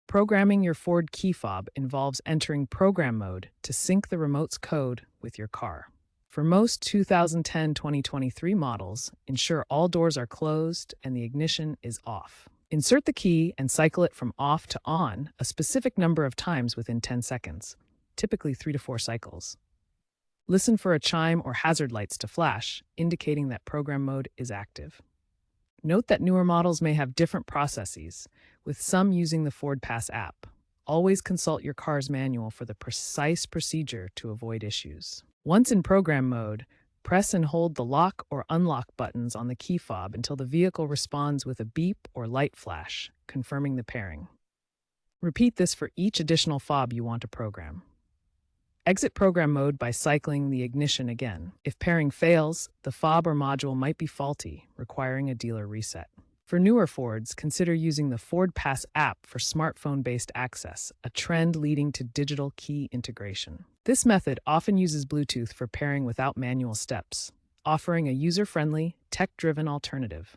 Programming your Ford key fob involves entering program mode to sync the remote's code with your car. For most 2010-2023 models, ensure all doors are closed and the ignition is off. Insert the key and cycle it from off to on a specific number of times within 10 seconds, typically 3 to 4 cycles. Listen for a chime or hazard lights to flash, indicating that program mode is active. Note that newer models may have different processes, with some using the Ford Pass app. Always consult your car's manual for the precise procedure to avoid issues. Once in program mode, press and hold the lock or unlock buttons on the key fob until the vehicle responds with a beep or light flash, confirming the pairing. Repeat this for each additional fob you want to program. Exit program mode by cycling the ignition again. If pairing fails, the fob or module might be faulty, requiring a dealer reset. For newer Fords, consider using the Ford Pass app for smartphone-based access, a trend leading to digital key integration. This method often uses Bluetooth for pairing without manual steps, offering a user-friendly, tech-driven alternative.